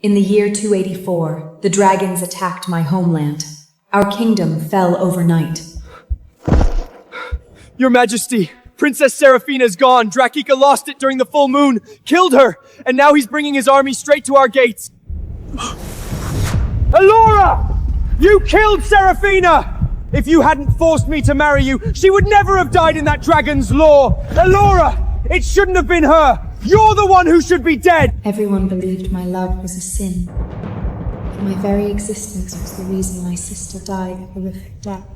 In the year 284, the dragons attacked my homeland. Our kingdom fell overnight. Your Majesty, Princess Seraphina's gone. Drakika lost it during the full moon, killed her, and now he's bringing his army straight to our gates. Elora! You killed Seraphina! If you hadn't forced me to marry you, she would never have died in that dragon's law. Elora! It shouldn't have been her! You're the one who should be dead! Everyone believed my love was a sin. But my very existence was the reason my sister died a horrific death.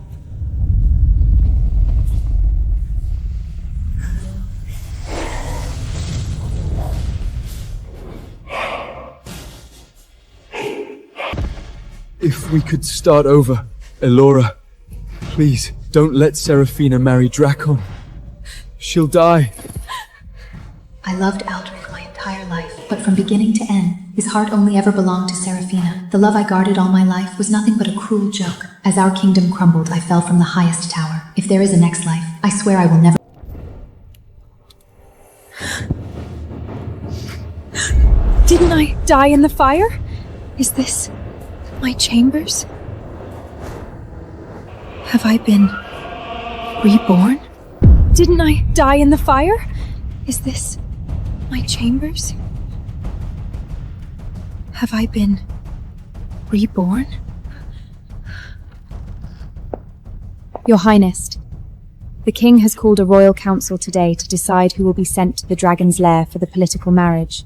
If we could start over, Elora, please don't let Seraphina marry Drakon. She'll die. I loved Aldrich my entire life, but from beginning to end, his heart only ever belonged to Seraphina. The love I guarded all my life was nothing but a cruel joke. As our kingdom crumbled, I fell from the highest tower. If there is a next life, I swear I will never... Didn't I die in the fire? Is this my chambers? Have I been reborn? Didn't I die in the fire? Is this my chambers? Have I been reborn? Your Highness, the King has called a royal council today to decide who will be sent to the Dragon's Lair for the political marriage.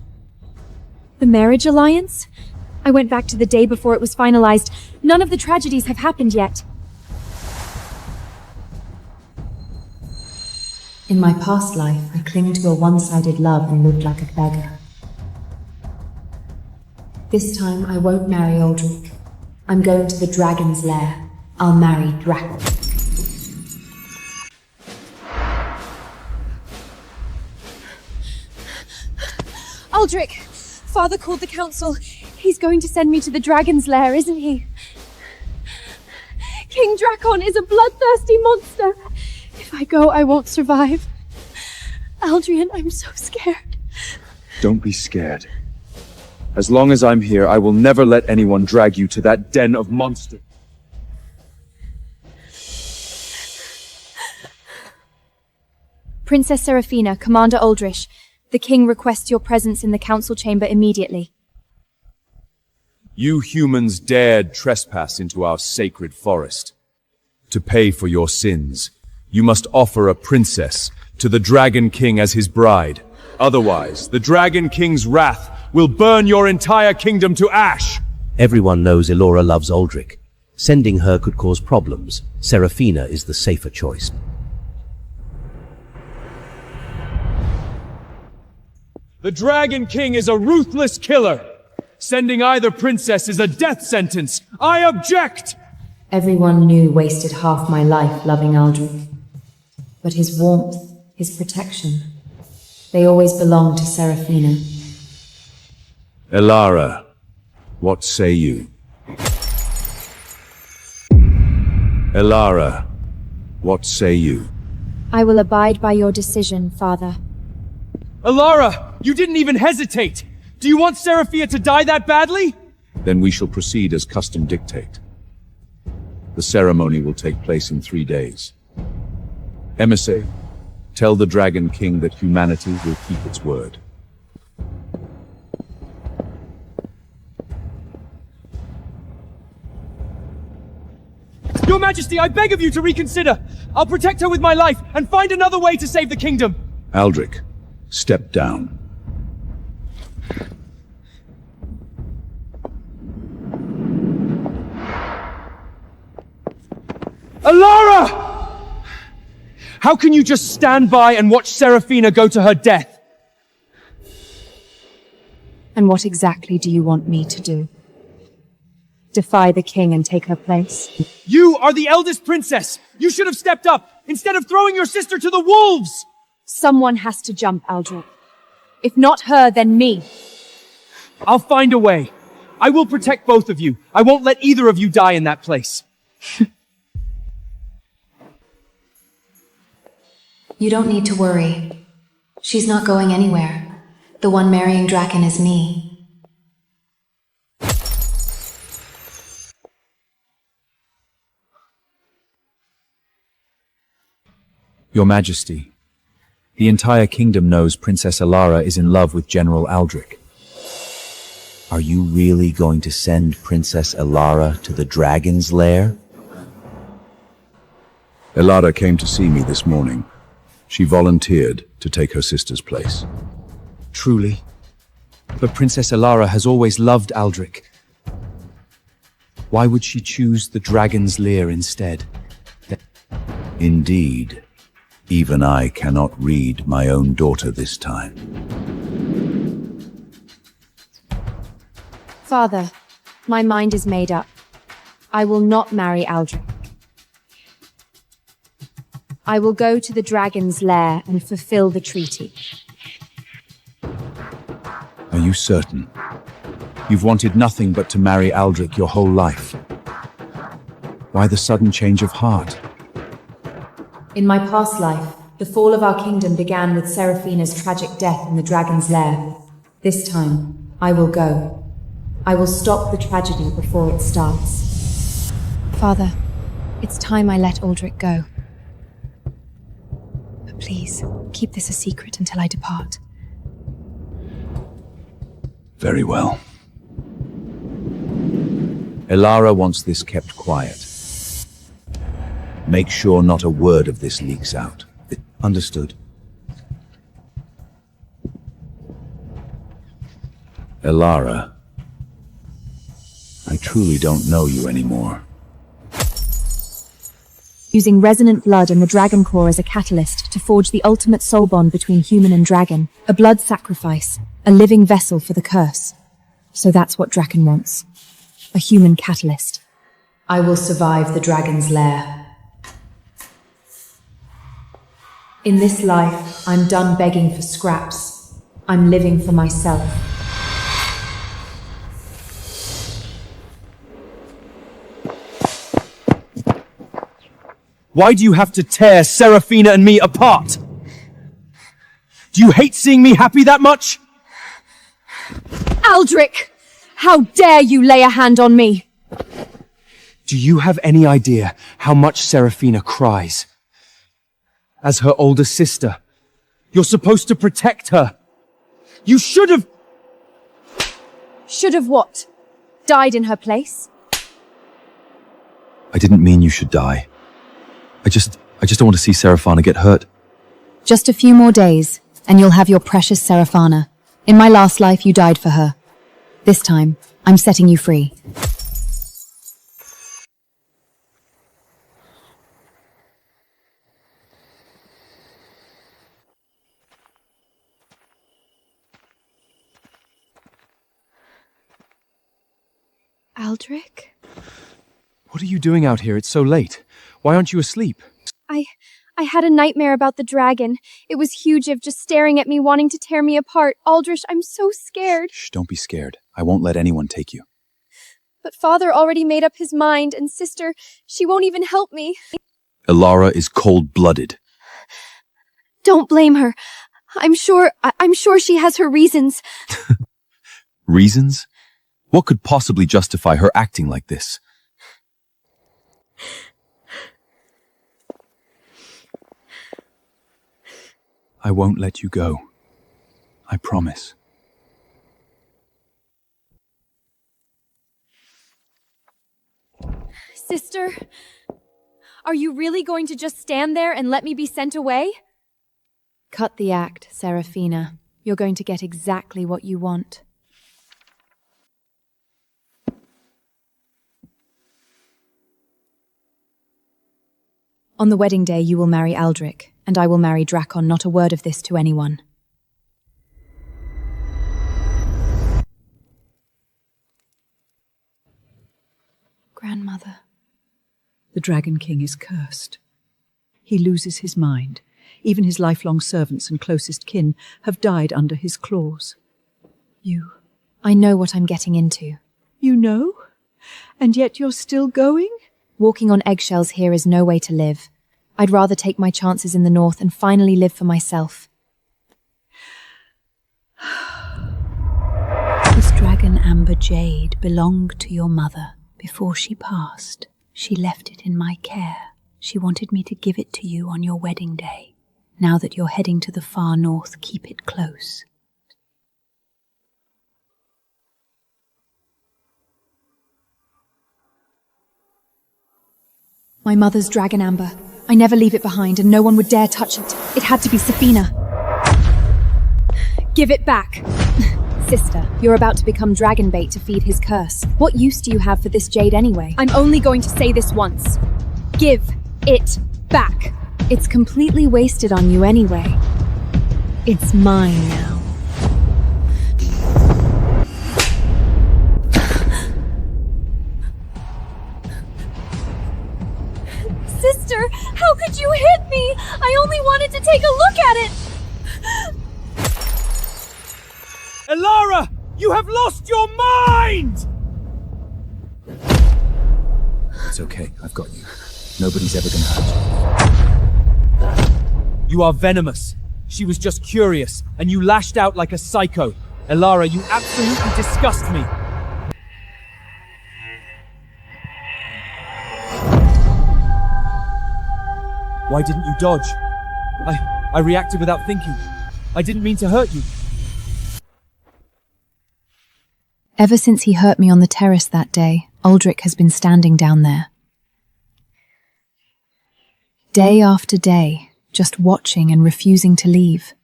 The marriage alliance? I went back to the day before it was finalized. None of the tragedies have happened yet. In my past life, I clung to a one-sided love and lived like a beggar. This time, I won't marry Aldrich. I'm going to the Dragon's Lair. I'll marry Drakon. Aldrich! Father called the council. He's going to send me to the Dragon's Lair, isn't he? King Drakon is a bloodthirsty monster. If I go, I won't survive. Aldrian, I'm so scared. Don't be scared. As long as I'm here, I will never let anyone drag you to that den of monsters. Princess Seraphina, Commander Aldrich, the King requests your presence in the council chamber immediately. You humans dared trespass into our sacred forest. To pay for your sins, you must offer a princess to the Dragon King as his bride. Otherwise, the Dragon King's wrath will burn your entire kingdom to ash. Everyone knows Elora loves Aldrich. Sending her could cause problems. Seraphina is the safer choice. The Dragon King is a ruthless killer. Sending either princess is a death sentence. I object! Everyone knew wasted half my life loving Aldrich. But his warmth, his protection, they always belonged to Seraphina. Elara, what say you? Elara, what say you? I will abide by your decision, Father. Elara, you didn't even hesitate! Do you want Seraphina to die that badly? Then we shall proceed as custom dictate. The ceremony will take place in 3 days. Emissary, tell the Dragon King that humanity will keep its word. Your Majesty, I beg of you to reconsider! I'll protect her with my life and find another way to save the kingdom! Aldrich, step down. Elara! How can you just stand by and watch Seraphina go to her death? And what exactly do you want me to do? Defy the King and take her place? You are the eldest princess! You should have stepped up, instead of throwing your sister to the wolves! Someone has to jump, Aldrich. If not her, then me. I'll find a way. I will protect both of you. I won't let either of you die in that place. You don't need to worry. She's not going anywhere. The one marrying Drakon is me. Your Majesty, the entire kingdom knows Princess Alara is in love with General Aldrich. Are you really going to send Princess Alara to the dragon's lair? Alara came to see me this morning. She volunteered to take her sister's place. Truly. But Princess Alara has always loved Aldrich. Why would she choose the dragon's lair instead? Indeed. Even I cannot read my own daughter this time. Father, my mind is made up. I will not marry Aldrich. I will go to the dragon's lair and fulfill the treaty. Are you certain? You've wanted nothing but to marry Aldrich your whole life. Why the sudden change of heart? In my past life, the fall of our kingdom began with Seraphina's tragic death in the dragon's lair. This time, I will go. I will stop the tragedy before it starts. Father, it's time I let Aldrich go. But please, keep this a secret until I depart. Very well. Alara wants this kept quiet. Make sure not a word of this leaks out. Understood. Alara, I truly don't know you anymore. Using resonant blood and the dragon core as a catalyst to forge the ultimate soul bond between human and dragon. A blood sacrifice, a living vessel for the curse. So that's what Draken wants. A human catalyst. I will survive the dragon's lair. In this life, I'm done begging for scraps. I'm living for myself. Why do you have to tear Seraphina and me apart? Do you hate seeing me happy that much? Aldrich! How dare you lay a hand on me? Do you have any idea how much Seraphina cries? As her older sister, you're supposed to protect her. You should have... Should have what? Died in her place? I didn't mean you should die. I just don't want to see Seraphina get hurt. Just a few more days, and you'll have your precious Seraphina. In my last life, you died for her. This time, I'm setting you free. Aldrich? What are you doing out here? It's so late. Why aren't you asleep? I had a nightmare about the dragon. It was huge, just staring at me, wanting to tear me apart. Aldrich, I'm so scared. Shh, don't be scared. I won't let anyone take you. But Father already made up his mind, and Sister, she won't even help me. Alara is cold-blooded. Don't blame her. I'm sure she has her reasons. Reasons? What could possibly justify her acting like this? I won't let you go. I promise. Sister, are you really going to just stand there and let me be sent away? Cut the act, Seraphina. You're going to get exactly what you want. On the wedding day, you will marry Aldrich, and I will marry Drakon. Not a word of this to anyone. Grandmother. The Dragon King is cursed. He loses his mind. Even his lifelong servants and closest kin have died under his claws. I know what I'm getting into. You know? And yet you're still going? Walking on eggshells here is no way to live. I'd rather take my chances in the north and finally live for myself. This dragon amber jade belonged to your mother. Before she passed, she left it in my care. She wanted me to give it to you on your wedding day. Now that you're heading to the far north, keep it close. My mother's dragon amber. I never leave it behind, and no one would dare touch it. It had to be Safina. Give it back! Sister, you're about to become dragon bait to feed his curse. What use do you have for this jade anyway? I'm only going to say this once. Give it back! It's completely wasted on you anyway. It's mine now. Sister, how could you hit me? I only wanted to take a look at it! Elara! You have lost your mind! It's okay, I've got you. Nobody's ever gonna hurt you. You are venomous. She was just curious, and you lashed out like a psycho. Elara, you absolutely disgust me. Why didn't you dodge? I reacted without thinking. I didn't mean to hurt you. Ever since he hurt me on the terrace that day, Aldrich has been standing down there. Day after day, just watching and refusing to leave.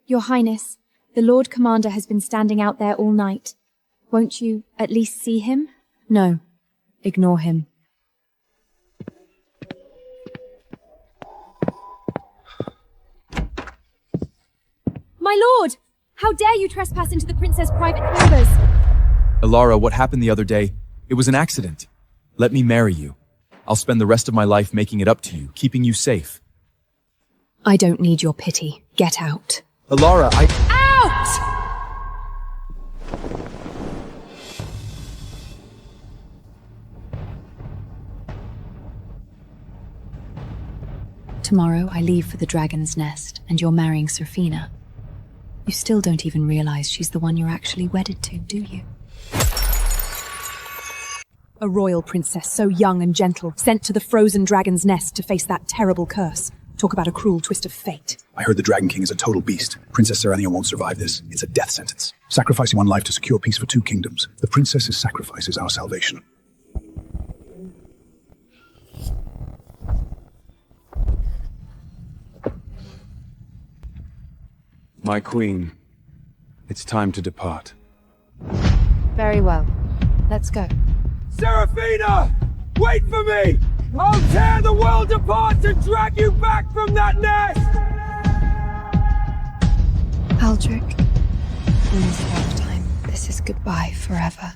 Your Highness, the Lord Commander has been standing out there all night. Won't you at least see him? No, ignore him. My lord! How dare you trespass into the princess' private quarters? Elara, what happened the other day? It was an accident. Let me marry you. I'll spend the rest of my life making it up to you, keeping you safe. I don't need your pity. Get out. Elara, Out! Tomorrow I leave for the Dragon's Nest, and you're marrying Serafina. You still don't even realize she's the one you're actually wedded to, do you? A royal princess, so young and gentle, sent to the frozen dragon's nest to face that terrible curse. Talk about a cruel twist of fate. I heard the Dragon King is a total beast. Princess Serenia won't survive this. It's a death sentence. Sacrificing one life to secure peace for two kingdoms. The princess's sacrifice is our salvation. My queen, it's time to depart. Very well. Let's go. Serafina! Wait for me! I'll tear the world apart to drag you back from that nest! Aldrich, in this lifetime, this is goodbye forever.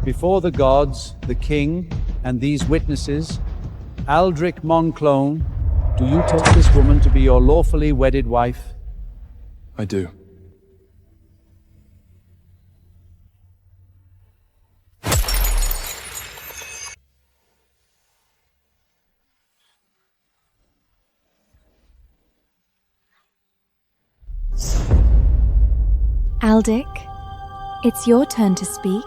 Before the gods, the king, and these witnesses, Aldrich Monclone, do you take this woman to be your lawfully wedded wife? I do. Aldrich, it's your turn to speak.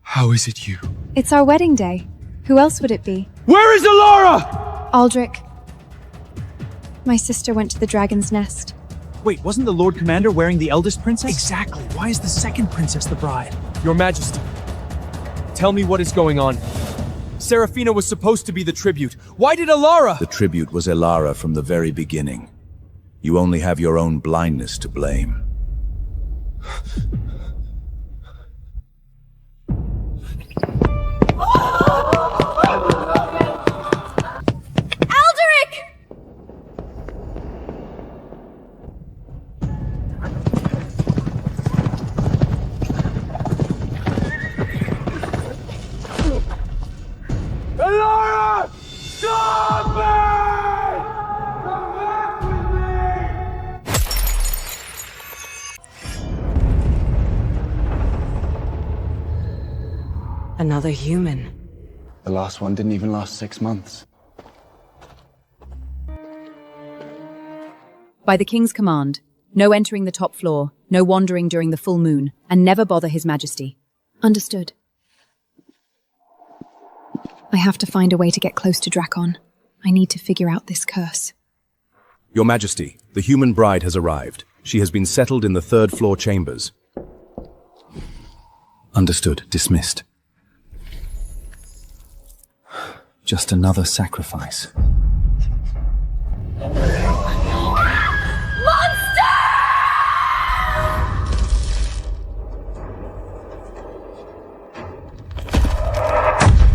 How is it you? It's our wedding day. Who else would it be? Where is Elara? Aldrich. My sister went to the Dragon's Nest. Wait, wasn't the Lord Commander wearing the eldest princess? Exactly. Why is the second princess the bride? Your Majesty, tell me what is going on. Serafina was supposed to be the tribute. Why did Elara? The tribute was Elara from the very beginning. You only have your own blindness to blame. Elara! Stop me! Come back with me! Another human. The last one didn't even last 6 months. By the king's command, no entering the top floor, no wandering during the full moon, and never bother His Majesty. Understood. I have to find a way to get close to Drakon. I need to figure out this curse. Your Majesty, the human bride has arrived. She has been settled in the 3rd floor chambers. Understood. Dismissed. Just another sacrifice.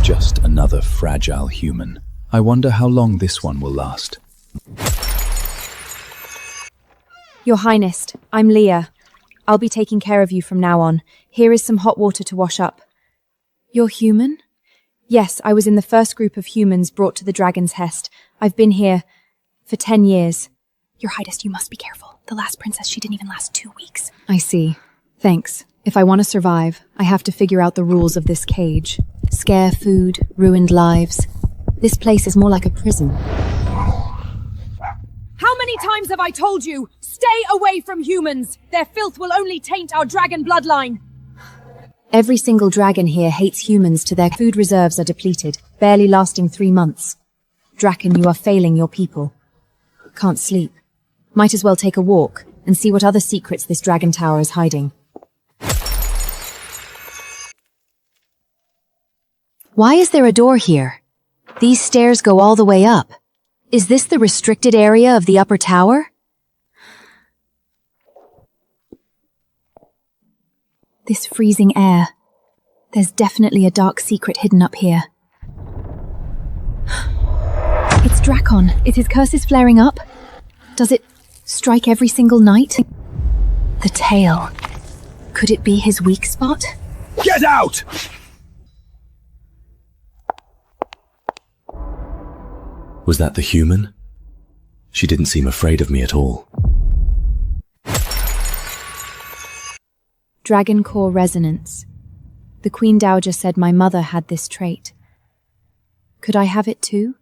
Just another fragile human. I wonder how long this one will last. Your Highness, I'm Leah. I'll be taking care of you from now on. Here is some hot water to wash up. You're human? Yes, I was in the first group of humans brought to the Dragon's Hest. I've been here for 10 years. Your Highness, you must be careful. The last princess, she didn't even last 2 weeks. I see. Thanks. If I want to survive, I have to figure out the rules of this cage. Scare food, ruined lives. This place is more like a prison. How many times have I told you? Stay away from humans! Their filth will only taint our dragon bloodline! Every single dragon here hates humans till their food reserves are depleted, barely lasting 3 months. Draken, you are failing your people. Can't sleep. Might as well take a walk and see what other secrets this dragon tower is hiding. Why is there a door here? These stairs go all the way up. Is this the restricted area of the upper tower? This freezing air. There's definitely a dark secret hidden up here. It's Drakon. Is his curses flaring up? Does it strike every single night? The tail. Could it be his weak spot? Get out! Was that the human? She didn't seem afraid of me at all. Dragon Core Resonance. The Queen Dowager said my mother had this trait. Could I have it too?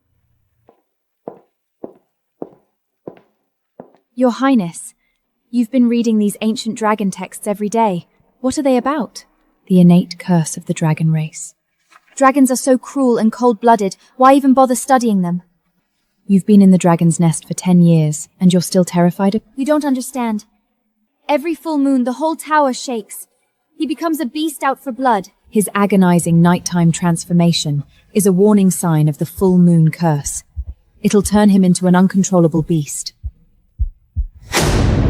Your Highness, you've been reading these ancient dragon texts every day. What are they about? The innate curse of the dragon race. Dragons are so cruel and cold-blooded, why even bother studying them? You've been in the dragon's nest for 10 years, and you're still terrified of— You don't understand. Every full moon, the whole tower shakes. He becomes a beast out for blood. His agonizing nighttime transformation is a warning sign of the full moon curse. It'll turn him into an uncontrollable beast.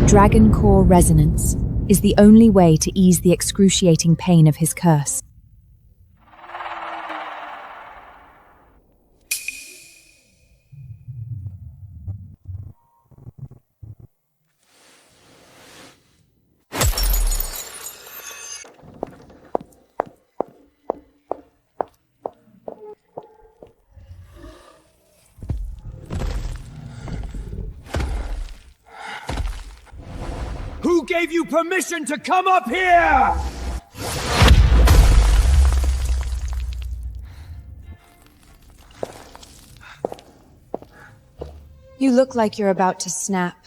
Dragon Core Resonance is the only way to ease the excruciating pain of his curse. Who gave you permission to come up here? You look like you're about to snap.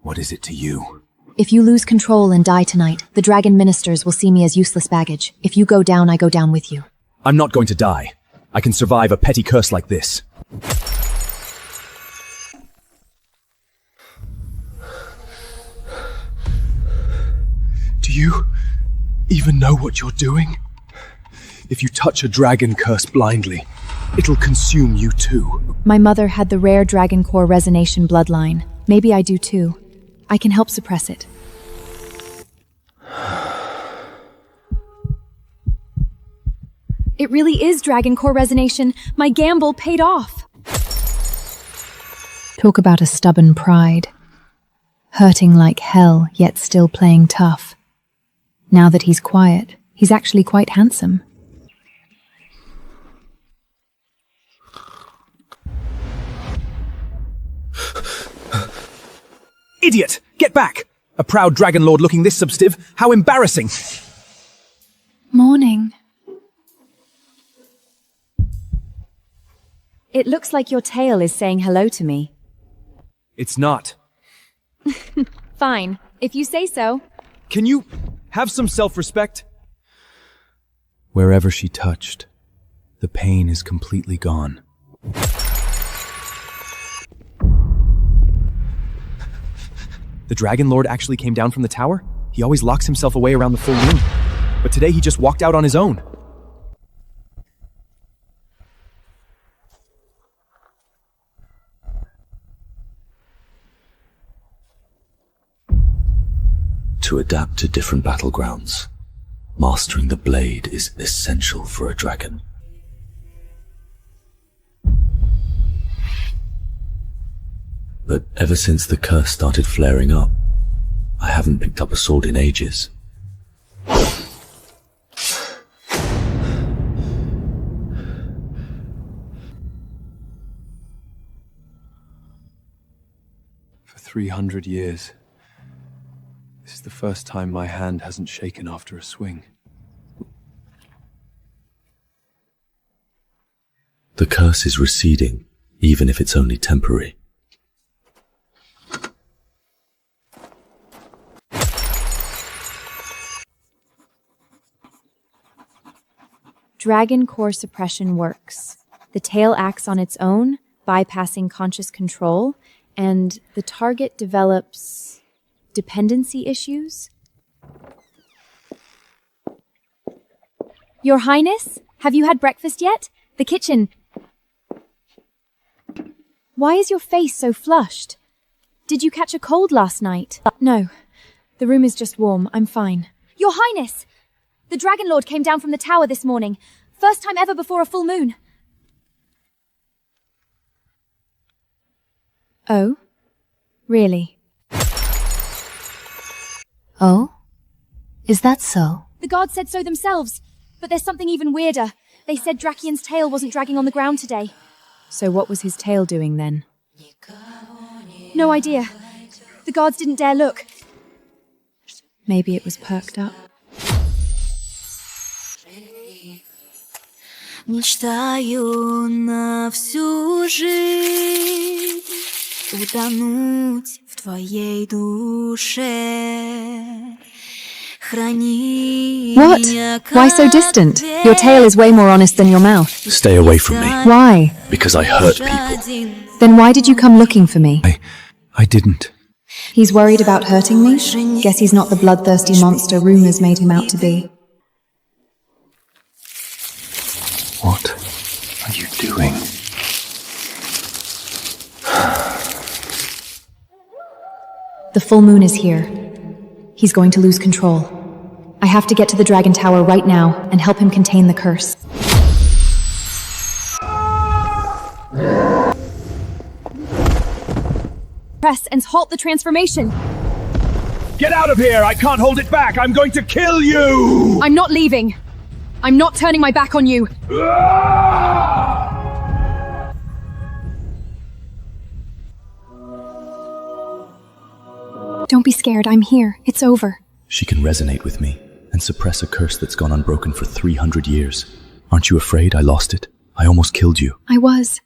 What is it to you? If you lose control and die tonight, the dragon ministers will see me as useless baggage. If you go down, I go down with you. I'm not going to die. I can survive a petty curse like this. Do you even know what you're doing? If you touch a dragon curse blindly, it'll consume you too. My mother had the rare Dragon Core Resonation bloodline. Maybe I do too. I can help suppress it. It really is Dragon Core Resonation. My gamble paid off. Talk about a stubborn pride. Hurting like hell, yet still playing tough. Now that he's quiet, he's actually quite handsome. Idiot! Get back! A proud dragon lord looking this substantive? How embarrassing! Morning. It looks like your tail is saying hello to me. It's not. Fine, if you say so. Can you have some self-respect? Wherever she touched, the pain is completely gone. The Dragon Lord actually came down from the tower? He always locks himself away around the full moon. But today he just walked out on his own. To adapt to different battlegrounds, mastering the blade is essential for a dragon. But ever since the curse started flaring up, I haven't picked up a sword in ages. For 300 years, this is the first time my hand hasn't shaken after a swing. The curse is receding, even if it's only temporary. Dragon core suppression works. The tail acts on its own, bypassing conscious control, and the target develops dependency issues. Your Highness, have you had breakfast yet? The kitchen. Why is your face so flushed? Did you catch a cold last night? No, the room is just warm. I'm fine. Your Highness! The Dragon Lord came down from the tower this morning. First time ever before a full moon. Oh? Really? Oh? Is that so? The guards said so themselves. But there's something even weirder. They said Drakian's tail wasn't dragging on the ground today. So what was his tail doing then? No idea. The guards didn't dare look. Maybe it was perked up. Мечтаю на всю жизнь утонуть в твоей душе. What? Why so distant? Your tail is way more honest than your mouth. Stay away from me. Why? Because I hurt people. Then why did you come looking for me? I didn't. He's worried about hurting me? Guess he's not the bloodthirsty monster rumors made him out to be. What are you doing? The full moon is here. He's going to lose control. I have to get to the Dragon Tower right now and help him contain the curse. Press and halt the transformation. Get out of here! I can't hold it back! I'm going to kill you! I'm not leaving. I'm not turning my back on you. Don't be scared, I'm here. It's over. She can resonate with me and suppress a curse that's gone unbroken for 300 years. Aren't you afraid I lost it? I almost killed you. I was.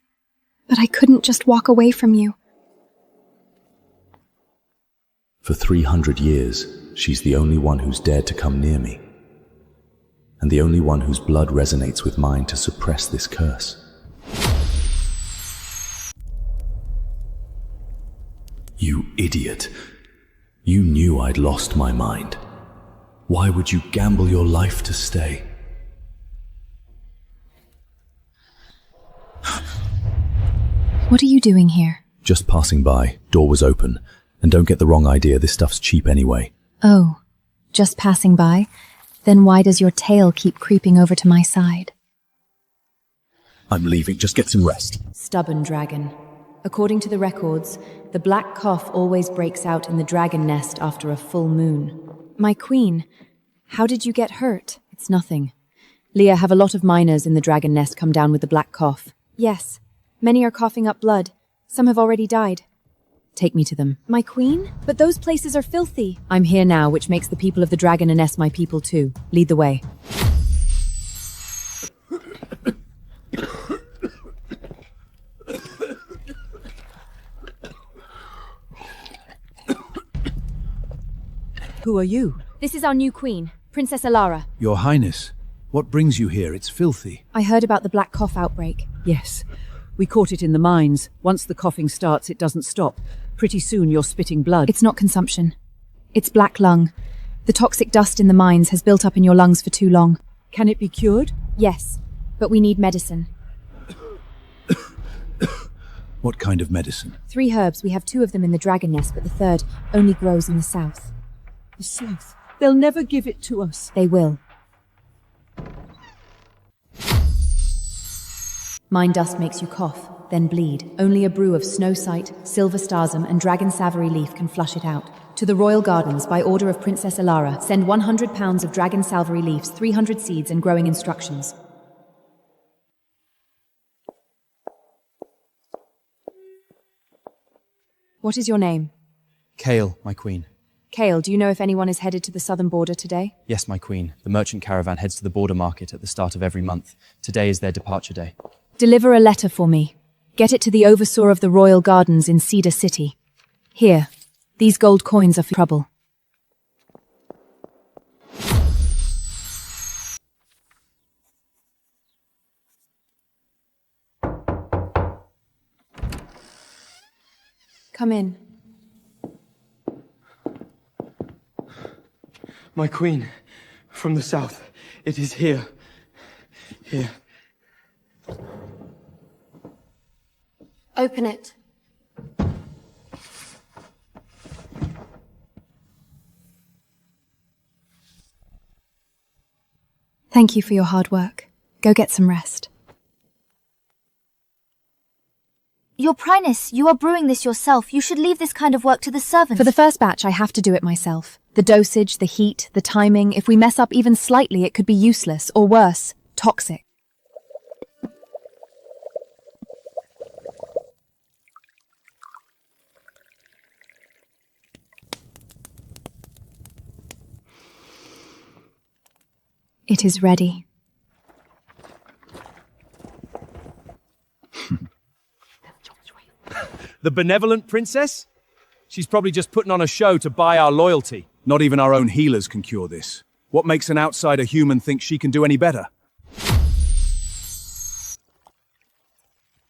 But I couldn't just walk away from you. For 300 years, she's the only one who's dared to come near me. And the only one whose blood resonates with mine to suppress this curse. You idiot. You knew I'd lost my mind. Why would you gamble your life to stay? What are you doing here? Just passing by. Door was open. And don't get the wrong idea, this stuff's cheap anyway. Oh, just passing by? Then why does your tail keep creeping over to my side? I'm leaving, just get some rest. Stubborn dragon. According to the records, the black cough always breaks out in the dragon nest after a full moon. My queen, how did you get hurt? It's nothing. Leah, have a lot of miners in the dragon nest come down with the black cough. Yes, many are coughing up blood. Some have already died. Take me to them. My queen? But those places are filthy. I'm here now, which makes the people of the Dragon Nest my people too. Lead the way. Who are you? This is our new queen, Princess Alara. Your Highness, what brings you here? It's filthy. I heard about the black cough outbreak. Yes. We caught it in the mines. Once the coughing starts, it doesn't stop. Pretty soon you're spitting blood. It's not consumption. It's black lung. The toxic dust in the mines has built up in your lungs for too long. Can it be cured? Yes, but we need medicine. What kind of medicine? 3 herbs. We have 2 of them in the Dragon Nest, but the 3rd only grows in the south. The south. They'll never give it to us. They will. Mine dust makes you cough, then bleed. Only a brew of snowsight, silver starsum, and dragon savory leaf can flush it out. To the royal gardens, by order of Princess Alara, send 100 pounds of dragon savory leaves, 300 seeds, and growing instructions. What is your name? Kale, my queen. Kale, do you know if anyone is headed to the southern border today? Yes, my queen. The merchant caravan heads to the border market at the start of every month. Today is their departure day. Deliver a letter for me. Get it to the overseer of the royal gardens in Cedar City. Here, these gold coins are for trouble. Come in. My queen, from the south. It is here. Here. Open it. Thank you for your hard work. Go get some rest. Your Prighness, you are brewing this yourself. You should leave this kind of work to the servants. For the first batch, I have to do it myself. The dosage, the heat, the timing. If we mess up even slightly, it could be useless, or worse, toxic. It is ready. The benevolent princess? She's probably just putting on a show to buy our loyalty. Not even our own healers can cure this. What makes an outsider human think she can do any better?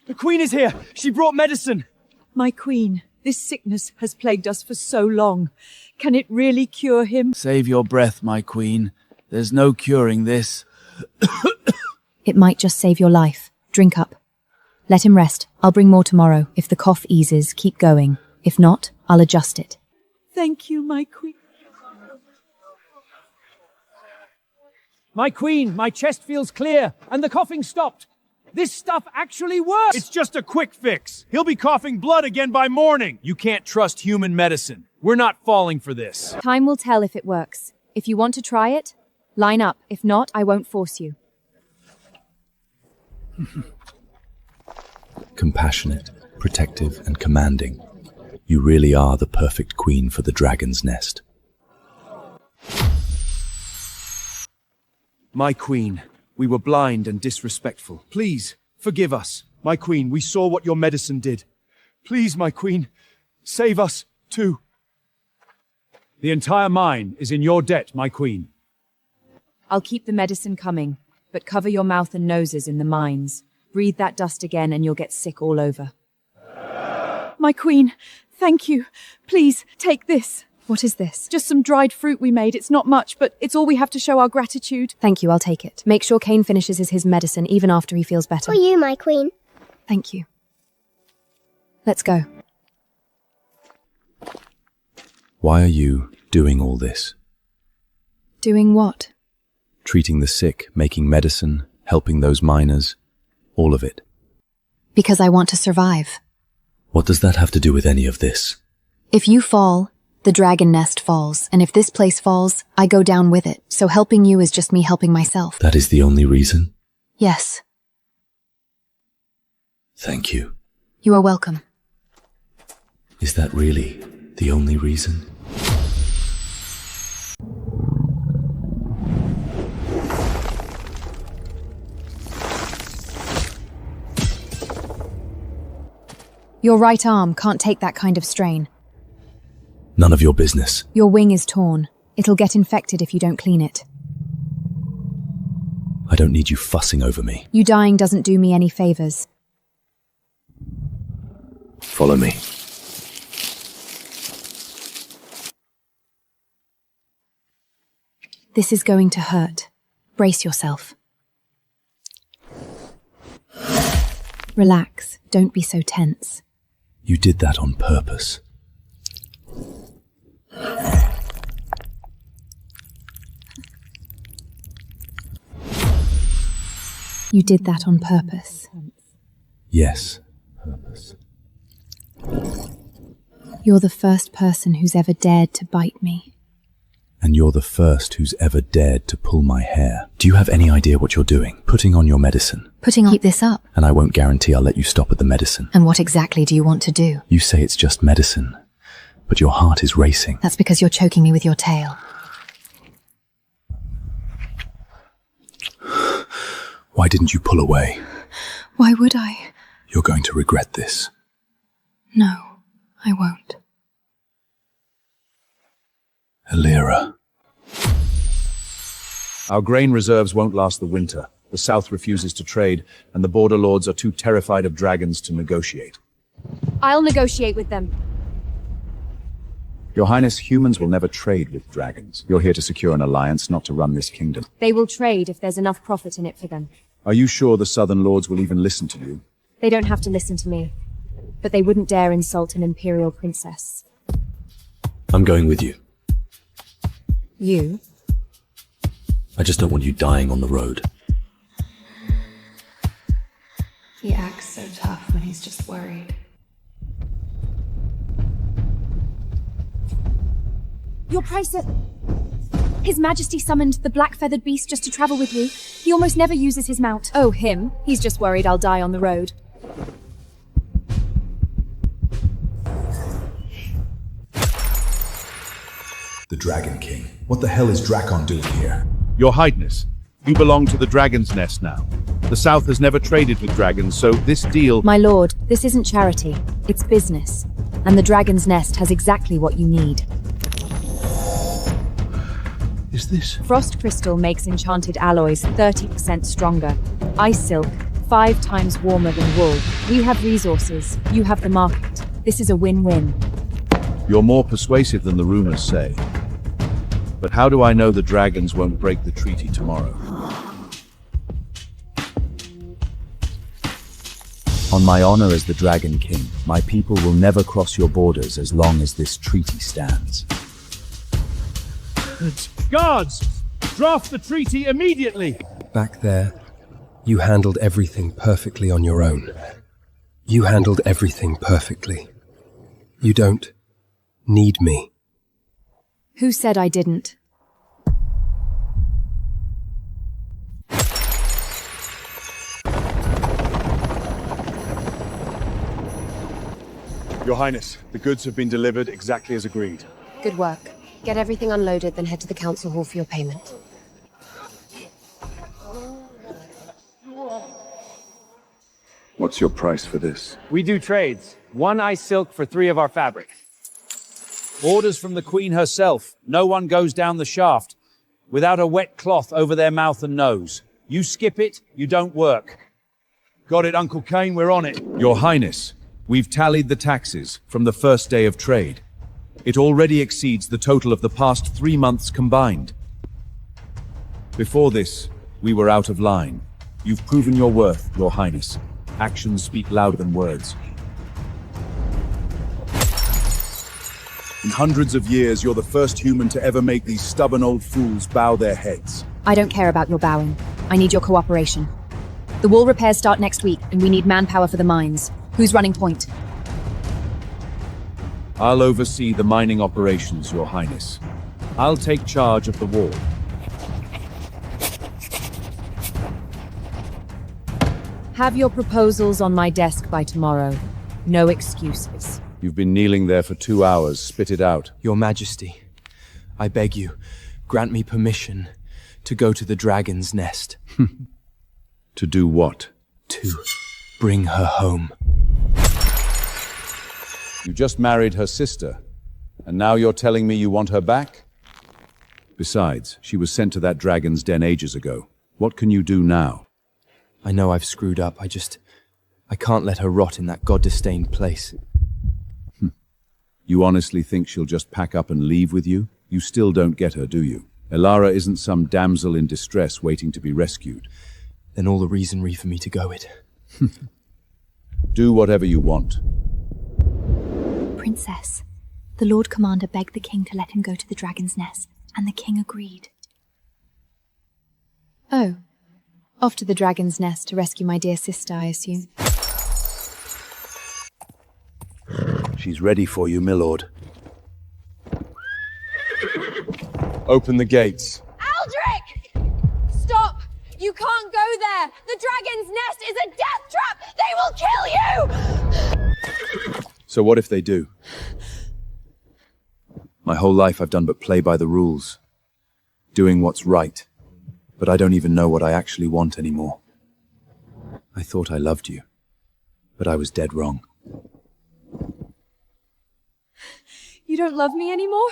The queen is here. She brought medicine. My queen, this sickness has plagued us for so long. Can it really cure him? Save your breath, my queen. There's no curing this. It might just save your life. Drink up. Let him rest. I'll bring more tomorrow. If the cough eases, keep going. If not, I'll adjust it. Thank you, my queen. My queen, my chest feels clear, and the coughing stopped. This stuff actually works! It's just a quick fix. He'll be coughing blood again by morning. You can't trust human medicine. We're not falling for this. Time will tell if it works. If you want to try it, line up. If not, I won't force you. Compassionate, protective, and commanding. You really are the perfect queen for the Dragon's Nest. My queen, we were blind and disrespectful. Please, forgive us. My queen, we saw what your medicine did. Please, my queen, save us, too. The entire mine is in your debt, my queen. I'll keep the medicine coming, but cover your mouth and noses in the mines. Breathe that dust again and you'll get sick all over. My queen, thank you. Please, take this. What is this? Just some dried fruit we made. It's not much, but it's all we have to show our gratitude. Thank you, I'll take it. Make sure Kane finishes his medicine even after he feels better. For you, my queen. Thank you. Let's go. Why are you doing all this? Doing what? Treating the sick, making medicine, helping those miners, all of it. Because I want to survive. What does that have to do with any of this? If you fall, the Dragon Nest falls, and if this place falls, I go down with it, so helping you is just me helping myself. That is the only reason? Yes. Thank you. You are welcome. Is that really the only reason? Your right arm can't take that kind of strain. None of your business. Your wing is torn. It'll get infected if you don't clean it. I don't need you fussing over me. You dying doesn't do me any favors. Follow me. This is going to hurt. Brace yourself. Relax. Don't be so tense. You did that on purpose. You did that on purpose. Yes, purpose. You're the first person who's ever dared to bite me. And you're the first who's ever dared to pull my hair. Do you have any idea what you're doing? Putting on your medicine. Keep this up. And I won't guarantee I'll let you stop at the medicine. And what exactly do you want to do? You say it's just medicine, but your heart is racing. That's because you're choking me with your tail. Why didn't you pull away? Why would I? You're going to regret this. No, I won't. Alira. Our grain reserves won't last the winter. The south refuses to trade, and the border lords are too terrified of dragons to negotiate. I'll negotiate with them. Your Highness, humans will never trade with dragons. You're here to secure an alliance, not to run this kingdom. They will trade if there's enough profit in it for them. Are you sure the southern lords will even listen to you? They don't have to listen to me. But they wouldn't dare insult an imperial princess. I'm going with you. You? I just don't want you dying on the road. He acts so tough when he's just worried. Your Price... His Majesty summoned the black-feathered beast just to travel with you. He almost never uses his mount. Oh, him? He's just worried I'll die on the road. The Dragon King. What the hell is Drakon doing here? Your Highness, you belong to the Dragon's Nest now. The South has never traded with dragons, so this deal... My lord, this isn't charity. It's business. And the Dragon's Nest has exactly what you need. Is this? Frost crystal makes enchanted alloys 30% stronger. Ice silk, 5 times warmer than wool. We have resources. You have the market. This is a win-win. You're more persuasive than the rumors say. But how do I know the dragons won't break the treaty tomorrow? On my honor as the Dragon King, my people will never cross your borders as long as this treaty stands. Guards! Draft the treaty immediately! Back there, you handled everything perfectly on your own. You handled everything perfectly. You don't need me. Who said I didn't? Your Highness, the goods have been delivered exactly as agreed. Good work. Get everything unloaded, then head to the council hall for your payment. What's your price for this? We do trades. 1 ice silk for 3 of our fabric. Orders from the Queen herself. No one goes down the shaft without a wet cloth over their mouth and nose. You skip it, you don't work. Got it, Uncle Kane, we're on it. Your Highness, we've tallied the taxes from the first day of trade. It already exceeds the total of the past 3 months combined. Before this, we were out of line. You've proven your worth, Your Highness. Actions speak louder than words. In hundreds of years, you're the first human to ever make these stubborn old fools bow their heads. I don't care about your bowing. I need your cooperation. The wall repairs start next week, and we need manpower for the mines. Who's running point? I'll oversee the mining operations, Your Highness. I'll take charge of the wall. Have your proposals on my desk by tomorrow. No excuses. You've been kneeling there for 2 hours. Spit it out. Your Majesty, I beg you, grant me permission to go to the dragon's nest. To do what? To bring her home. You just married her sister, and now you're telling me you want her back? Besides, she was sent to that dragon's den ages ago. What can you do now? I know I've screwed up. I can't let her rot in that god-disdained place. You honestly think she'll just pack up and leave with you? You still don't get her, do you? Elara isn't some damsel in distress waiting to be rescued. Then all the reasonry for me to go it. Do whatever you want. Princess, the Lord Commander begged the king to let him go to the dragon's nest, and the king agreed. Oh. Off to the dragon's nest to rescue my dear sister, I assume. She's ready for you, my lord. Open the gates. Aldrich! Stop! You can't go there! The dragon's nest is a death trap! They will kill you! So what if they do? My whole life I've done but play by the rules. Doing what's right. But I don't even know what I actually want anymore. I thought I loved you. But I was dead wrong. You don't love me anymore?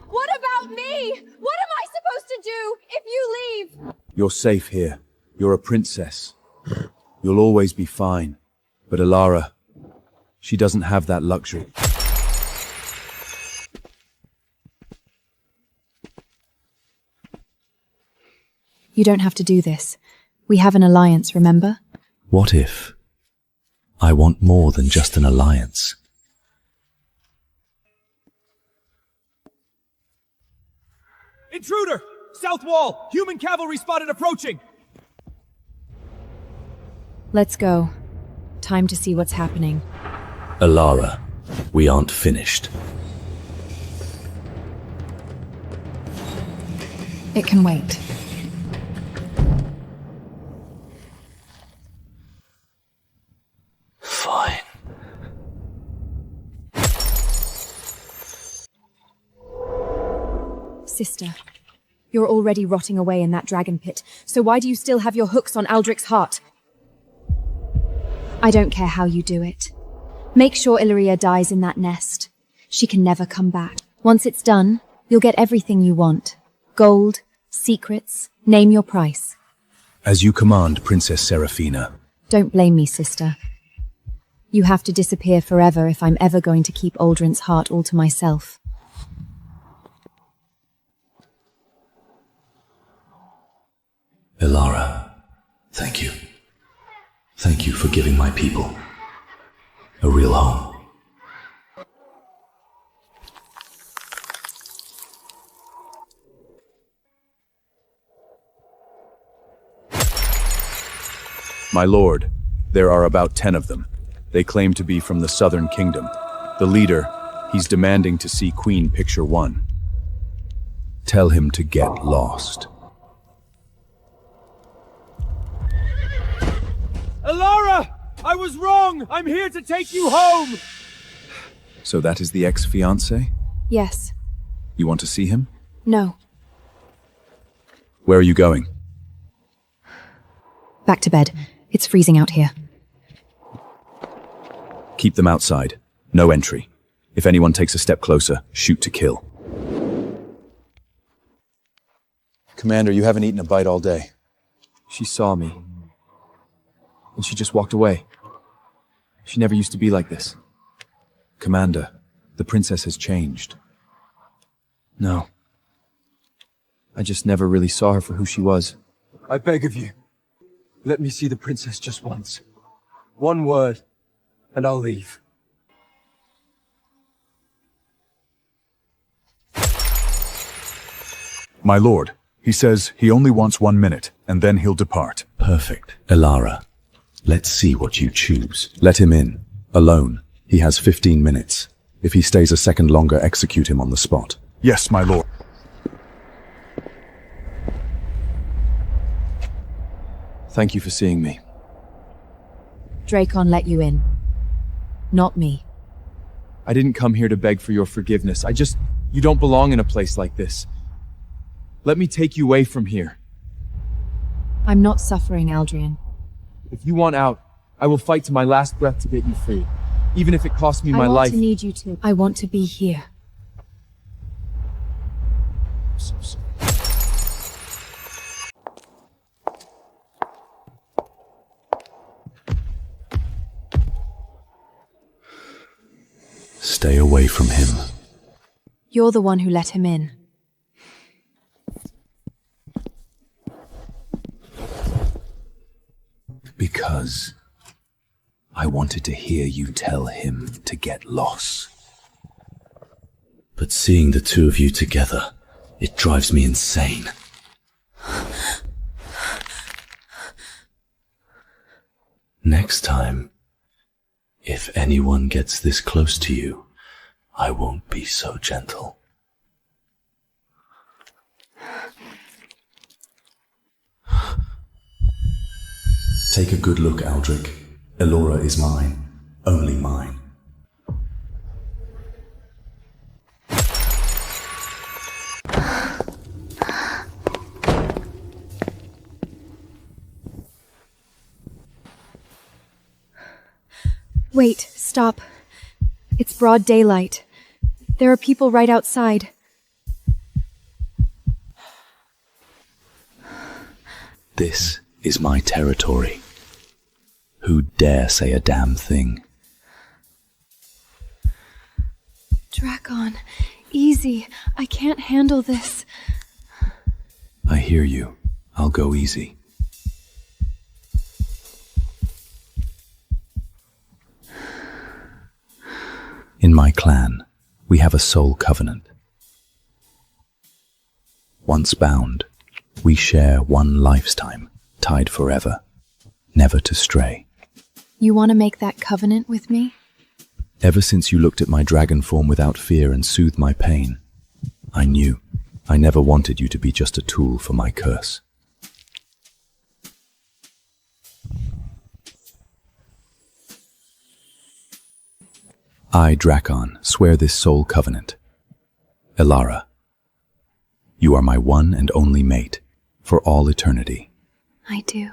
What about me? What am I supposed to do if you leave? You're safe here. You're a princess. You'll always be fine. But Elara, she doesn't have that luxury. You don't have to do this. We have an alliance, remember? What if I want more than just an alliance? Intruder! South wall! Human cavalry spotted approaching! Let's go. Time to see what's happening. Elara, we aren't finished. It can wait. Fine. Sister, you're already rotting away in that dragon pit, so why do you still have your hooks on Aldrich's heart? I don't care how you do it. Make sure Illyria dies in that nest. She can never come back. Once it's done, you'll get everything you want. Gold, secrets, name your price. As you command, Princess Seraphina. Don't blame me, sister. You have to disappear forever if I'm ever going to keep Aldrin's heart all to myself. Elara, thank you. Thank you for giving my people a real home. My lord, there are about 10 of them. They claim to be from the Southern Kingdom. The leader, he's demanding to see Queen Picture 1. Tell him to get lost. Elara! I was wrong! I'm here to take you home! So that is the ex-fiancé? Yes. You want to see him? No. Where are you going? Back to bed. It's freezing out here. Keep them outside. No entry. If anyone takes a step closer, shoot to kill. Commander, you haven't eaten a bite all day. She saw me. And she just walked away. She never used to be like this. Commander, the princess has changed. No. I just never really saw her for who she was. I beg of you, let me see the princess just once. One word, and I'll leave. My lord, he says he only wants 1 minute, and then he'll depart. Perfect. Elara, let's see what you choose. Let him in. Alone. He has 15 minutes. If he stays a second longer, execute him on the spot. Yes, my lord. Thank you for seeing me. Dracon let you in. Not me. I didn't come here to beg for your forgiveness. You don't belong in a place like this. Let me take you away from here. I'm not suffering, Aldrian. If you want out, I will fight to my last breath to get you free. Even if it costs me my I life. want to need you to. I want to be here. Stay away from him. You're the one who let him in. Because I wanted to hear you tell him to get lost. But seeing the two of you together, it drives me insane. Next time, if anyone gets this close to you, I won't be so gentle. Take a good look, Aldrich. Elora is mine. Only mine. Wait, stop. It's broad daylight. There are people right outside. This is my territory. Who dare say a damn thing? Dracon, easy. I can't handle this. I hear you. I'll go easy. In my clan, we have a soul covenant. Once bound, we share one lifetime, tied forever, never to stray. You want to make that covenant with me? Ever since you looked at my dragon form without fear and soothed my pain, I knew I never wanted you to be just a tool for my curse. I, Dracon, swear this soul covenant. Elara, you are my one and only mate for all eternity. I do.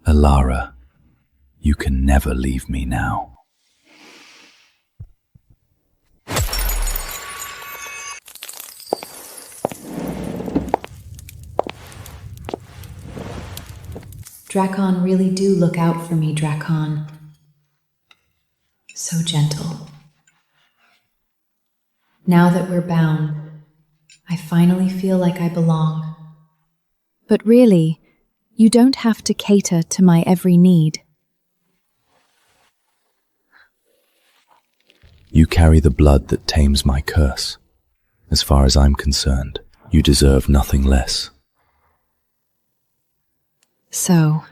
Elara, you can never leave me now. Dracon really do look out for me, Dracon. So gentle. Now that we're bound, I finally feel like I belong. But really, you don't have to cater to my every need. You carry the blood that tames my curse. As far as I'm concerned, you deserve nothing less. So,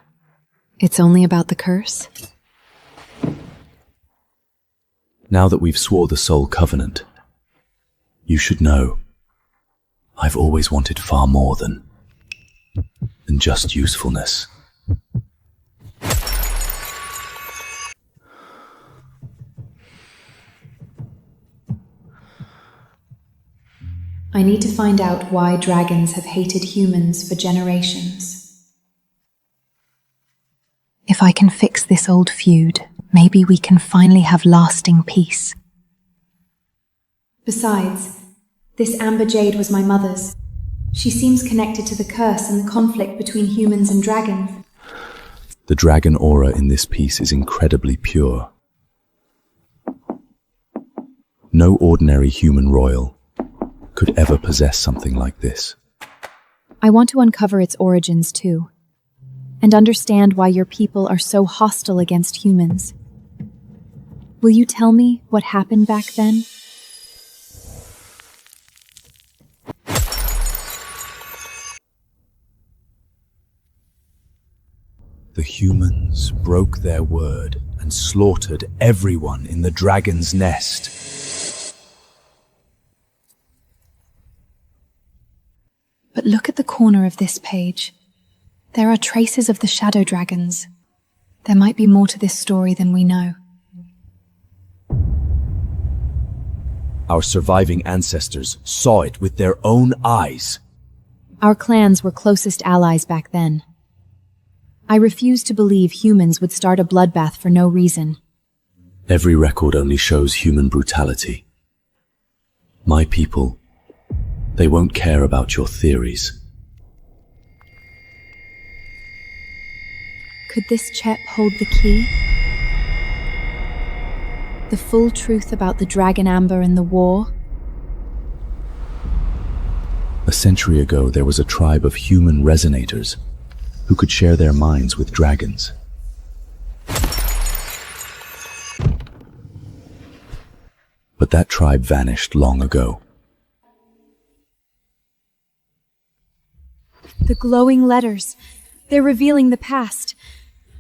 it's only about the curse? Now that we've swore the soul covenant, you should know I've always wanted far more than just usefulness. I need to find out why dragons have hated humans for generations. If I can fix this old feud, maybe we can finally have lasting peace. Besides, this amber jade was my mother's. She seems connected to the curse and the conflict between humans and dragons. The dragon aura in this piece is incredibly pure. No ordinary human royal could ever possess something like this. I want to uncover its origins too, and understand why your people are so hostile against humans. Will you tell me what happened back then? The humans broke their word and slaughtered everyone in the dragon's nest. But look at the corner of this page. There are traces of the shadow dragons, There might be more to this story than we know. Our surviving ancestors saw it with their own eyes. Our clans were closest allies back then. I refuse to believe humans would start a bloodbath for no reason. Every record only shows human brutality. My people, they won't care about your theories. Could this chep hold the key? The full truth about the Dragon Amber and the war? A century ago, there was a tribe of human resonators who could share their minds with dragons. But that tribe vanished long ago. The glowing letters. They're revealing the past.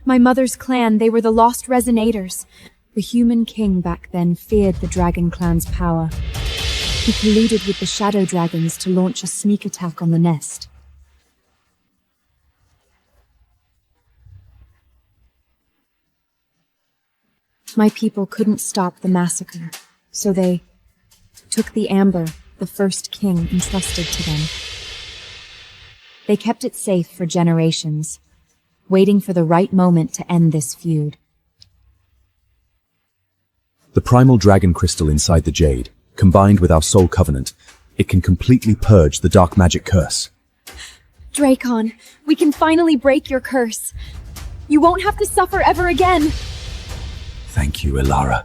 My mother's clan, they were the lost resonators. The human king back then feared the dragon clan's power. He colluded with the shadow dragons to launch a sneak attack on the nest. My people couldn't stop the massacre, so they took the amber the first king entrusted to them. They kept it safe for generations, waiting for the right moment to end this feud. The primal dragon crystal inside the jade, combined with our soul covenant, it can completely purge the dark magic curse. Drakon, we can finally break your curse. You won't have to suffer ever again. Thank you, Elara.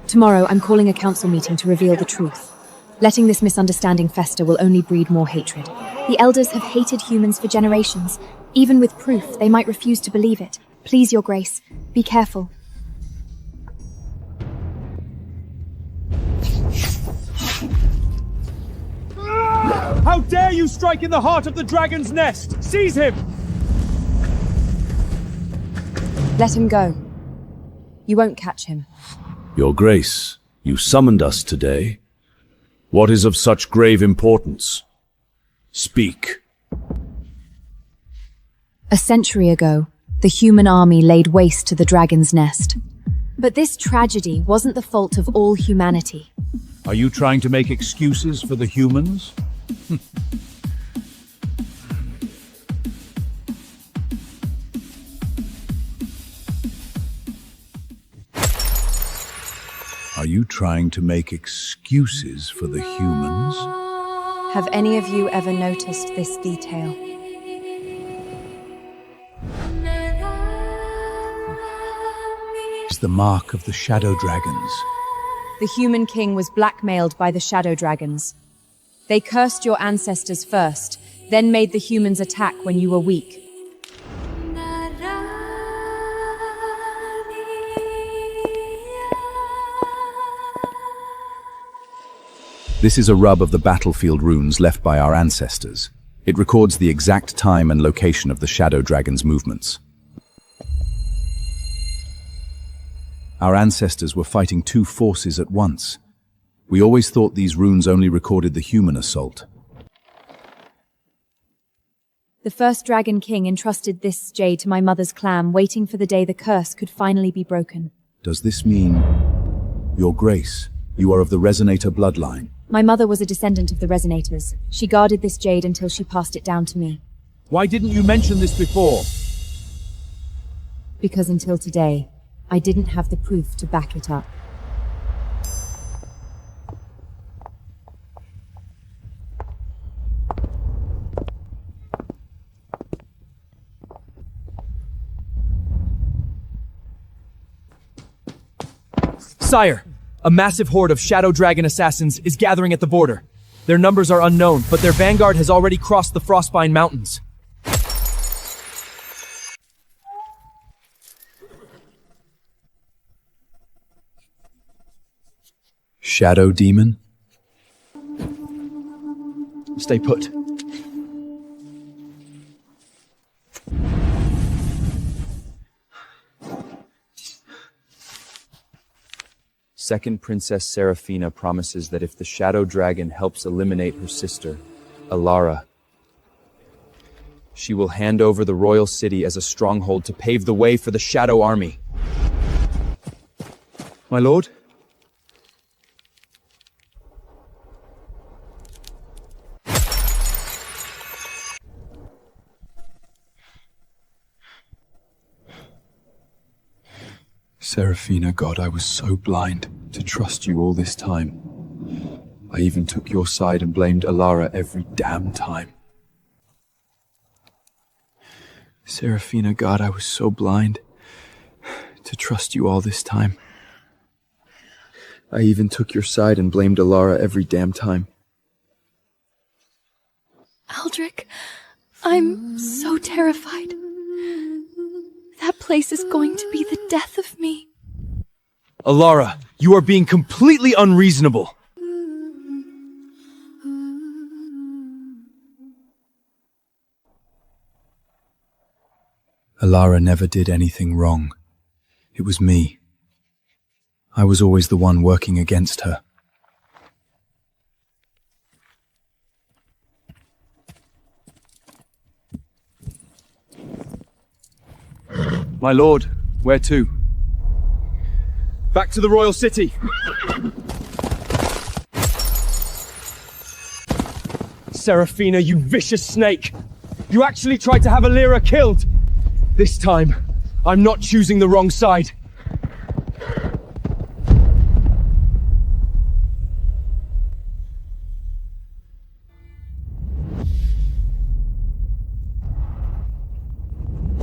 Tomorrow, I'm calling a council meeting to reveal the truth. Letting this misunderstanding fester will only breed more hatred. The elders have hated humans for generations. Even with proof, they might refuse to believe it. Please, Your Grace, be careful. How dare you strike in the heart of the dragon's nest! Seize him! Let him go. You won't catch him. Your Grace, you summoned us today. What is of such grave importance? Speak. A century ago, the human army laid waste to the dragon's nest. But this tragedy wasn't the fault of all humanity. Are you trying to make excuses for the humans? Are you trying to make excuses for the humans? Have any of you ever noticed this detail? It's the mark of the shadow dragons. The human king was blackmailed by the shadow dragons. They cursed your ancestors first, then made the humans attack when you were weak. This is a rub of the battlefield runes left by our ancestors. It records the exact time and location of the shadow dragon's movements. Our ancestors were fighting two forces at once. We always thought these runes only recorded the human assault. The first Dragon King entrusted this jade to my mother's clan, waiting for the day the curse could finally be broken. Does this mean, Your Grace, you are of the Resonator bloodline? My mother was a descendant of the Resonators. She guarded this jade until she passed it down to me. Why didn't you mention this before? Because until today, I didn't have the proof to back it up. Sire, a massive horde of shadow dragon assassins is gathering at the border. Their numbers are unknown, but their vanguard has already crossed the Frostbine Mountains. Shadow demon? Stay put. Second Princess Seraphina promises that if the Shadow Dragon helps eliminate her sister, Elara, She will hand over the royal city as a stronghold to pave the way for the Shadow Army. My lord? Seraphina, God, I was so blind to trust you all this time. I even took your side and blamed Alara every damn time. Seraphina, God, I was so blind to trust you all this time. I even took your side and blamed Alara every damn time. Aldrich, I'm so terrified. That place is going to be the death of me. Alara, you are being completely unreasonable. Alara never did anything wrong. It was me. I was always the one working against her. My lord, where to? Back to the royal city. Seraphina, you vicious snake! You actually tried to have Alara killed! This time, I'm not choosing the wrong side.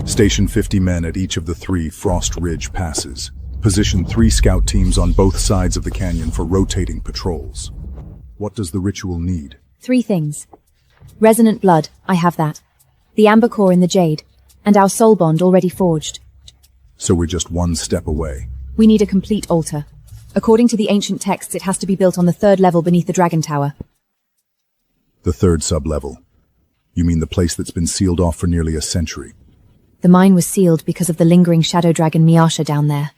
Station 50 men at each of the 3 Frost Ridge passes. Position 3 scout teams on both sides of the canyon for rotating patrols. What does the ritual need? 3 things. Resonant blood, I have that. The amber core in the jade, and our soul bond already forged. So we're just one step away. We need a complete altar. According to the ancient texts, it has to be built on the 3rd level beneath the Dragon Tower. The 3rd sub-level. You mean the place that's been sealed off for nearly a century? The mine was sealed because of the lingering shadow dragon Miasha down there.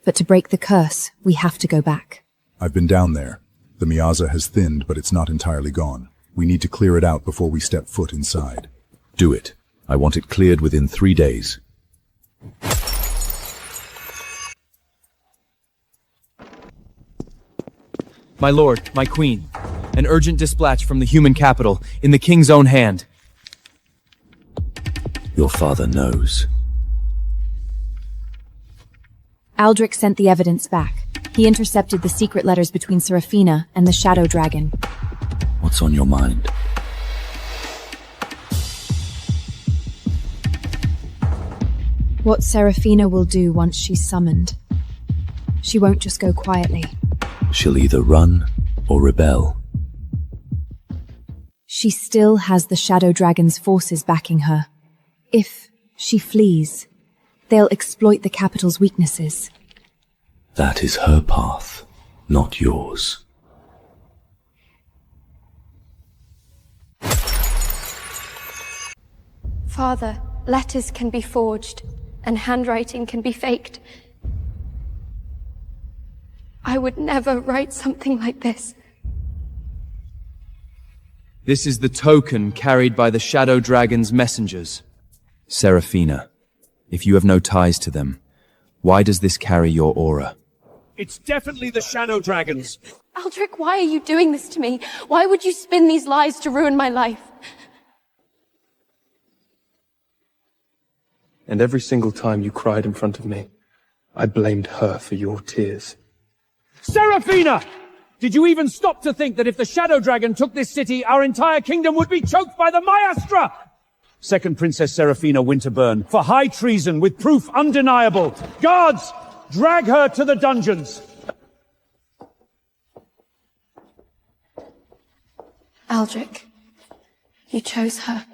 But to break the curse, we have to go back. I've been down there. The miasma has thinned, but it's not entirely gone. We need to clear it out before we step foot inside. Do it. I want it cleared within 3 days. My lord, my queen. An urgent dispatch from the human capital, in the king's own hand. Your father knows. Aldrich sent the evidence back. He intercepted the secret letters between Seraphina and the Shadow Dragon. What's on your mind? What Seraphina will do once she's summoned. She won't just go quietly. She'll either run or rebel. She still has the Shadow Dragon's forces backing her. If she flees, they'll exploit the capital's weaknesses. That is her path, not yours. Father, letters can be forged, and handwriting can be faked. I would never write something like this. This is the token carried by the Shadow Dragon's messengers. Seraphina, if you have no ties to them, why does this carry your aura? It's definitely the Shadow Dragons. Aldrich, why are you doing this to me? Why would you spin these lies to ruin my life? And every single time you cried in front of me, I blamed her for your tears. Seraphina! Did you even stop to think that if the Shadow Dragon took this city, our entire kingdom would be choked by the Maestra? Second Princess Seraphina Winterburn, for high treason with proof undeniable. Guards, drag her to the dungeons. Aldrich, you chose her.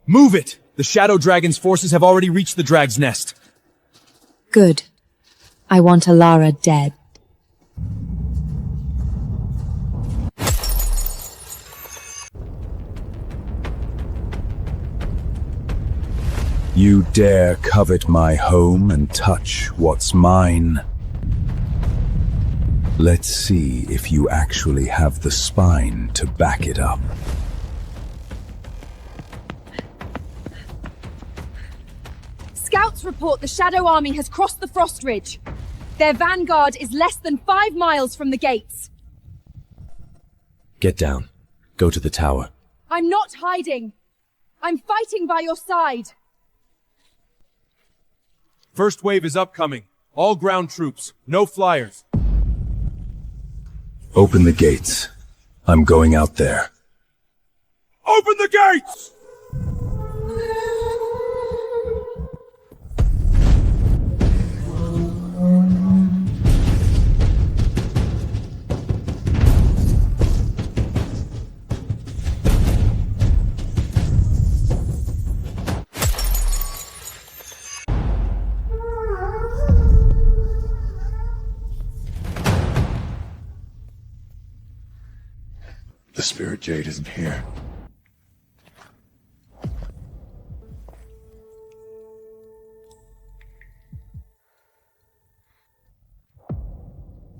Move it! The Shadow Dragon's forces have already reached the Drag's Nest. Good. I want Alara dead. You dare covet my home and touch what's mine? Let's see if you actually have the spine to back it up. Scouts report the Shadow Army has crossed the Frost Ridge. Their vanguard is less than 5 miles from the gates. Get down. Go to the tower. I'm not hiding. I'm fighting by your side. First wave is upcoming. All ground troops, no flyers. Open the gates. I'm going out there. Open the gates! The Spirit Jade isn't here.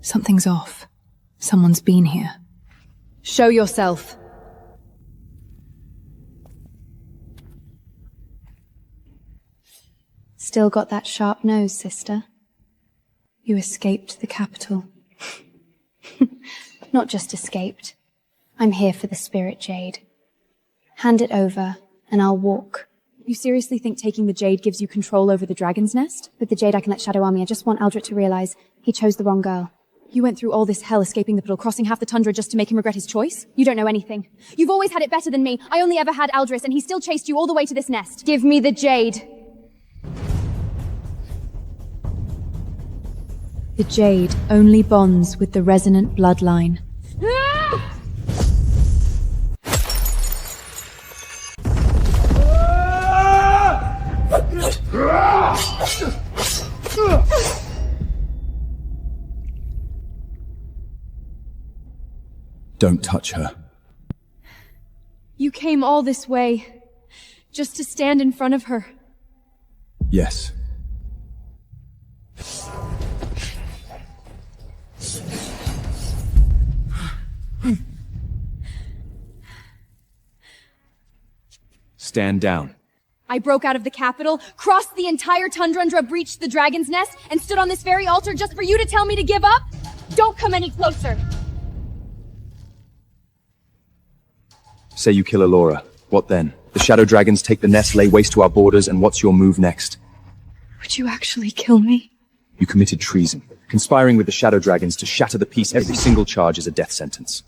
Something's off. Someone's been here. Show yourself. Still got that sharp nose, sister. You escaped the capital. Not just escaped. I'm here for the Spirit Jade. Hand it over, and I'll walk. You seriously think taking the Jade gives you control over the Dragon's Nest? With the Jade I can let Shadow Army. I just want Aldrich to realize he chose the wrong girl. You went through all this hell escaping the Piddle, crossing half the tundra just to make him regret his choice? You don't know anything. You've always had it better than me. I only ever had Aldris, and he still chased you all the way to this nest. Give me the Jade. The Jade only bonds with the resonant bloodline. Don't touch her. You came all this way, just to stand in front of her. Yes. Stand down. I broke out of the capital, crossed the entire tundra, breached the Dragon's Nest, and stood on this very altar just for you to tell me to give up? Don't come any closer! Say you kill Alora. What then? The Shadow Dragons take the nest, lay waste to our borders, and what's your move next? Would you actually kill me? You committed treason. Conspiring with the Shadow Dragons to shatter the peace. Every single charge is a death sentence.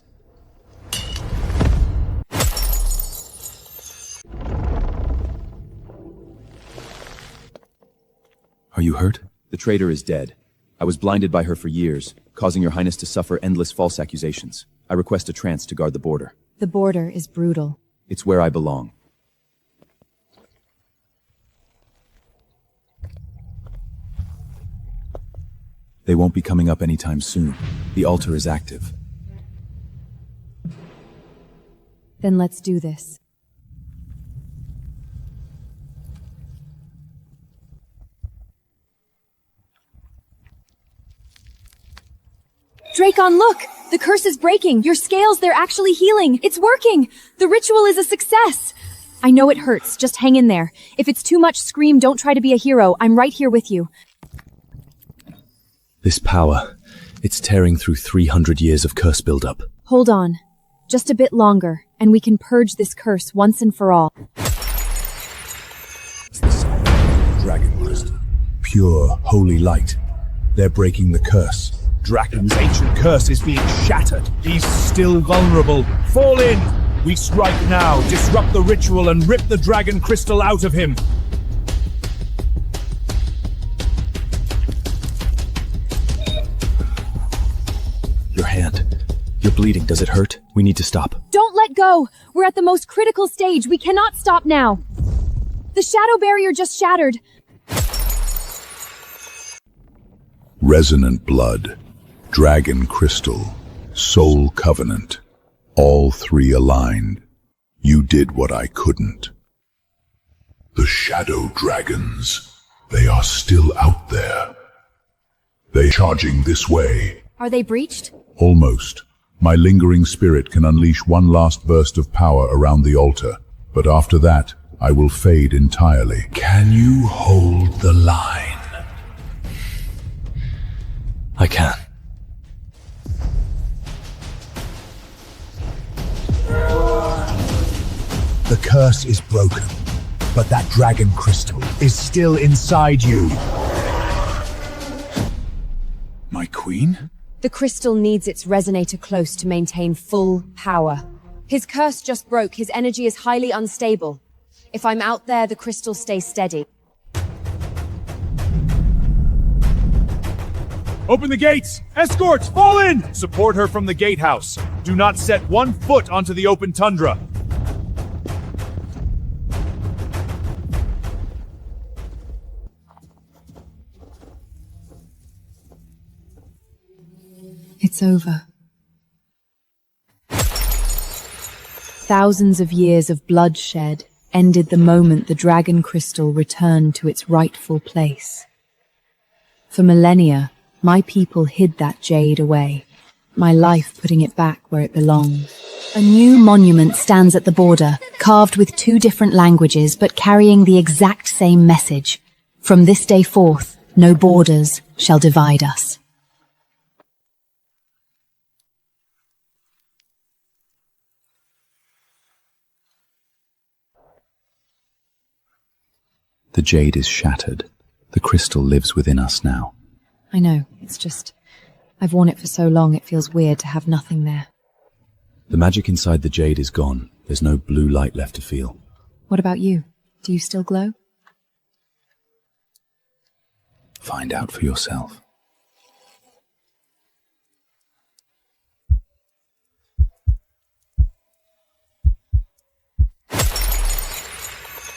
Are you hurt? The traitor is dead. I was blinded by her for years, causing your highness to suffer endless false accusations. I request a trance to guard the border. The border is brutal. It's where I belong. They won't be coming up anytime soon. The altar is active. Then let's do this. Dracon, look! The curse is breaking! Your scales, they're actually healing! It's working! The ritual is a success! I know it hurts, just hang in there. If it's too much, scream, don't try to be a hero. I'm right here with you. This power, it's tearing through 300 years of curse buildup. Hold on. Just a bit longer, and we can purge this curse once and for all. Dragon crystal. Pure, holy light. They're breaking the curse. Draken's ancient curse is being shattered. He's still vulnerable. Fall in! We strike now, disrupt the ritual, and rip the dragon crystal out of him. Your hand. You're bleeding. Does it hurt? We need to stop. Don't let go! We're at the most critical stage. We cannot stop now. The shadow barrier just shattered. Resonant blood. Dragon crystal. Soul covenant. All three aligned. You did what I couldn't. The shadow dragons. They are still out there. They charging this way. Are they breached? Almost. My lingering spirit can unleash one last burst of power around the altar, but after that, I will fade entirely. Can you hold the line? I can. The curse is broken, but that dragon crystal is still inside you. My queen? The crystal needs its resonator close to maintain full power. His curse just broke. His energy is highly unstable. If I'm out there, the crystal stays steady. Open the gates! Escorts, fall in! Support her from the gatehouse. Do not set 1 foot onto the open tundra. It's over. Thousands of years of bloodshed ended the moment the dragon crystal returned to its rightful place. For millennia, my people hid that jade away, my life putting it back where it belongs. A new monument stands at the border, carved with 2 different languages but carrying the exact same message. From this day forth, no borders shall divide us. The jade is shattered. The crystal lives within us now. I know, it's just... I've worn it for so long it feels weird to have nothing there. The magic inside the jade is gone. There's no blue light left to feel. What about you? Do you still glow? Find out for yourself.